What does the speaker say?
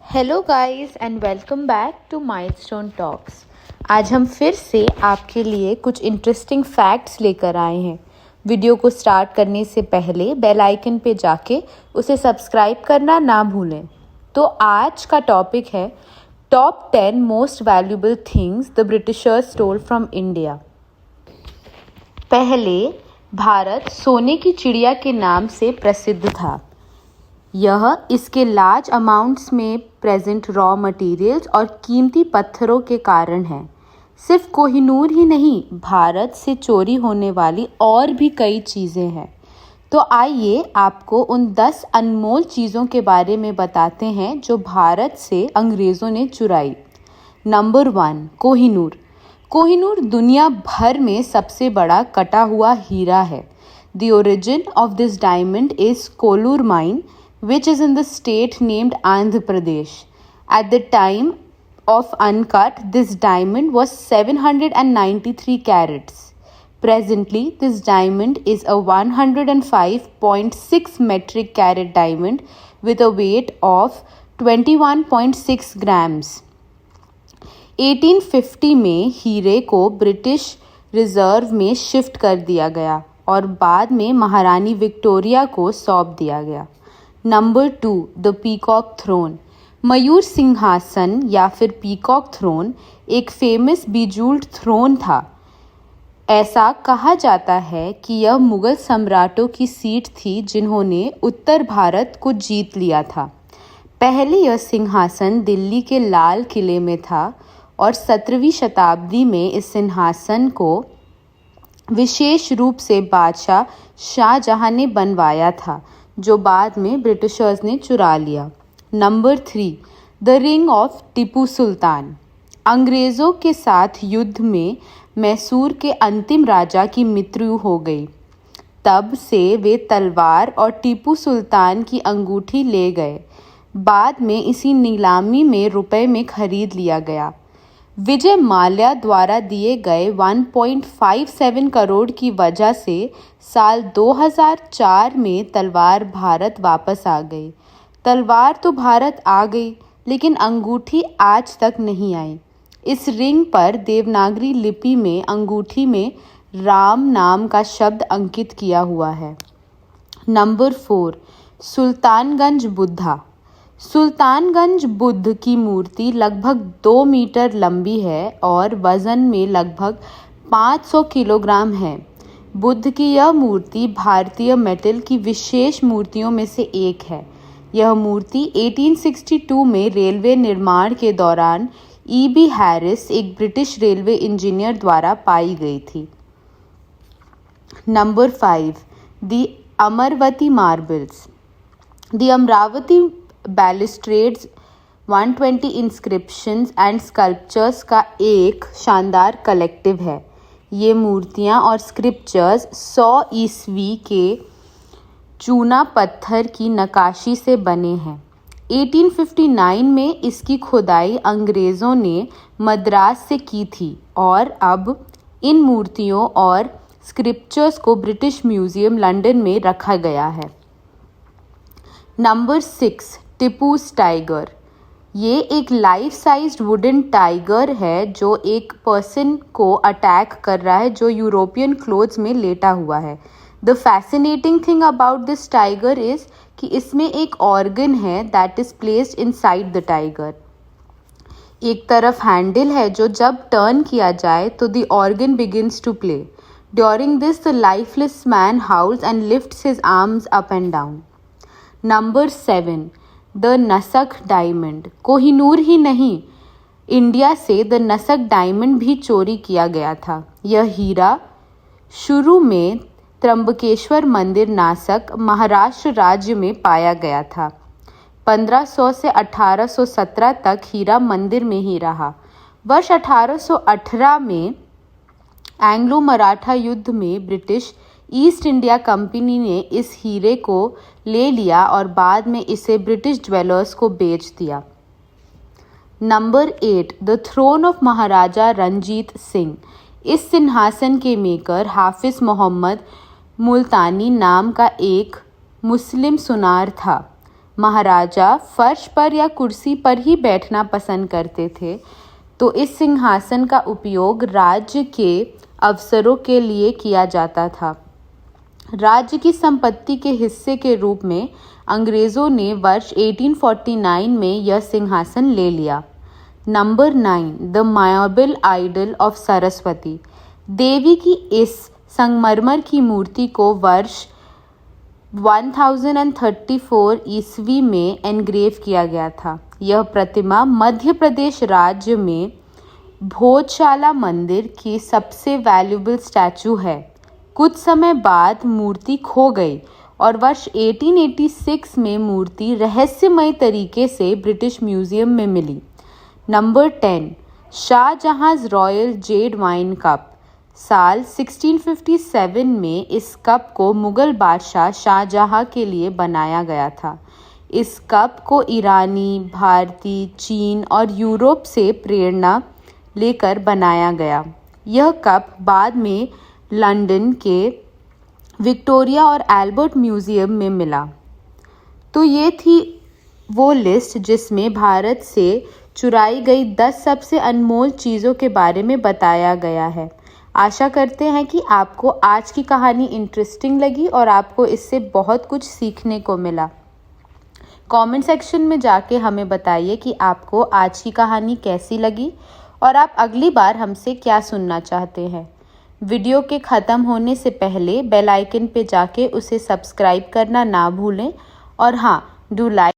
Hello guys and welcome back to Milestone Talks. आज हम फिर से आपके लिए कुछ इंटरेस्टिंग फैक्ट्स लेकर आए हैं। वीडियो को स्टार्ट करने से पहले बेल आइकन पे जाके उसे सब्सक्राइब करना ना भूलें। तो आज का टॉपिक है top 10 most valuable things the Britishers stole from India. पहले भारत सोने की चिड़िया के नाम से प्रसिद्ध था। यह इसके लार्ज अमाउंट्स में प्रेजेंट रॉ मटेरियल्स और कीमती पत्थरों के कारण है। सिर्फ कोहिनूर ही नहीं, भारत से चोरी होने वाली और भी कई चीज़ें हैं। तो आइए आपको उन 10 अनमोल चीज़ों के बारे में बताते हैं जो भारत से अंग्रेज़ों ने चुराई। नंबर 1, कोहिनूर। कोहिनूर दुनिया भर में सबसे बड़ा कटा हुआ हीरा है। The origin of this diamond is Kolur mine, which is in the state named Andhra Pradesh. At the time of uncut, this diamond was 793 carats. Presently, this diamond is a 105.6 metric carat diamond with a weight of 21.6 grams. 1850 में हीरे को British reserve में shift कर दिया गया और बाद में महारानी विक्टोरिया को सौंप दिया गया। Number 2, the peacock throne. मयूर सिंहासन या फिर पीकॉक थ्रोन एक फेमस बीजूल्ड थ्रोन था। ऐसा कहा जाता है कि यह मुगल सम्राटों की सीट थी जिन्होंने उत्तर भारत को जीत लिया था। पहले यह सिंहासन दिल्ली के लाल किले में था और 17वीं शताब्दी में इस सिंहासन को विशेष रूप से बादशाह शाहजहां ने बनवाया था, जो बाद में ब्रिटिशर्स ने चुरा लिया। Number 3, the ring of Tipu Sultan. अंग्रेज़ों के साथ युद्ध में मैसूर के अंतिम राजा की मृत्यु हो गई। तब से वे तलवार और टीपू सुल्तान की अंगूठी ले गए। बाद में इसी नीलामी में रुपए में खरीद लिया गया। विजय माल्या द्वारा दिए गए 1.57 करोड़ की वजह से साल 2004 में तलवार भारत वापस आ गई। तलवार तो भारत आ गई, लेकिन अंगूठी आज तक नहीं आई। इस रिंग पर देवनागरी लिपि में अंगूठी में राम नाम का शब्द अंकित किया हुआ है। नंबर 4, सुल्तानगंज बुद्धा। सुल्तानगंज बुद्ध की मूर्ति लगभग 2 मीटर लंबी है और वज़न में लगभग 500 किलोग्राम है। बुद्ध की यह मूर्ति भारतीय मेटल की विशेष मूर्तियों में से एक है। यह मूर्ति 1862 में रेलवे निर्माण के दौरान E.B. हैरिस, एक ब्रिटिश रेलवे इंजीनियर द्वारा पाई गई थी। Number 5, the Amaravati marbles. The Amaravati balustrades 120 inscriptions and sculptures का एक शानदार कलेक्टिव है। ये मूर्तियाँ और स्क्रिप्चर्स 100 ईस्वी के चूना पत्थर की नक्काशी से बने हैं। 1859 में इसकी खुदाई अंग्रेज़ों ने मद्रास से की थी और अब इन मूर्तियों और स्क्रिप्चर्स को ब्रिटिश म्यूज़ियम लंदन में रखा गया है। Number 6, Tipu's tiger. ये एक लाइफ साइज्ड वुडन टाइगर है जो एक पर्सन को अटैक कर रहा है जो यूरोपियन क्लोथ्स में लेटा हुआ है। The fascinating thing about this tiger is कि इसमें एक ऑर्गन है that is placed inside the tiger. एक तरफ हैंडल है जो जब टर्न किया जाए तो the organ begins to play. During this the lifeless man howls and lifts his arms up and down. Number 7, the Nassak diamond. Kohinoor ही नहीं, इंडिया से द नसक डायमंड भी चोरी किया गया था। यह हीरा शुरू में त्र्यंबकेश्वर मंदिर, नासिक, महाराष्ट्र राज्य में पाया गया था। 1500 से 1817 तक हीरा मंदिर में ही रहा। वर्ष 1818 में एंग्लो मराठा युद्ध में ब्रिटिश ईस्ट इंडिया कंपनी ने इस हीरे को ले लिया और बाद में इसे ब्रिटिश ज्वेलर्स को बेच दिया। नंबर 8, द थ्रोन ऑफ महाराजा रंजीत सिंह। इस सिंहासन के मेकर हाफिज मोहम्मद मुल्तानी नाम का एक मुस्लिम सुनार था। महाराजा फर्श पर या कुर्सी पर ही बैठना पसंद करते थे, तो इस सिंहासन का उपयोग राज्य के अफसरों के लिए किया जाता था। राज्य की संपत्ति के हिस्से के रूप में अंग्रेज़ों ने वर्ष 1849 में यह सिंहासन ले लिया। Number 9, the marble idol of Saraswati. देवी की इस संगमरमर की मूर्ति को वर्ष 1034 ईस्वी में एनग्रेव किया गया था। यह प्रतिमा मध्य प्रदेश राज्य में भोजशाला मंदिर की सबसे वैल्यूएबल स्टैचू है। कुछ समय बाद मूर्ति खो गई और वर्ष 1886 में मूर्ति रहस्यमय तरीके से ब्रिटिश म्यूजियम में मिली। Number 10, Shahjahan royal jade wine cup. साल 1657 में इस कप को मुगल बादशाह शाहजहां के लिए बनाया गया था। इस कप को ईरानी, भारतीय, चीन और यूरोप से प्रेरणा लेकर बनाया गया। यह कप बाद में लंदन के विक्टोरिया और एल्बर्ट म्यूजियम में मिला। तो ये थी वो लिस्ट जिसमें भारत से चुराई गई 10 सबसे अनमोल चीज़ों के बारे में बताया गया है। आशा करते हैं कि आपको आज की कहानी इंटरेस्टिंग लगी और आपको इससे बहुत कुछ सीखने को मिला। कमेंट सेक्शन में जाके हमें बताइए कि आपको आज की कहानी कैसी लगी और आप अगली बार हमसे क्या सुनना चाहते हैं। वीडियो के ख़त्म होने से पहले बेल आइकन पे जाके उसे सब्सक्राइब करना ना भूलें और हाँ, डू लाइक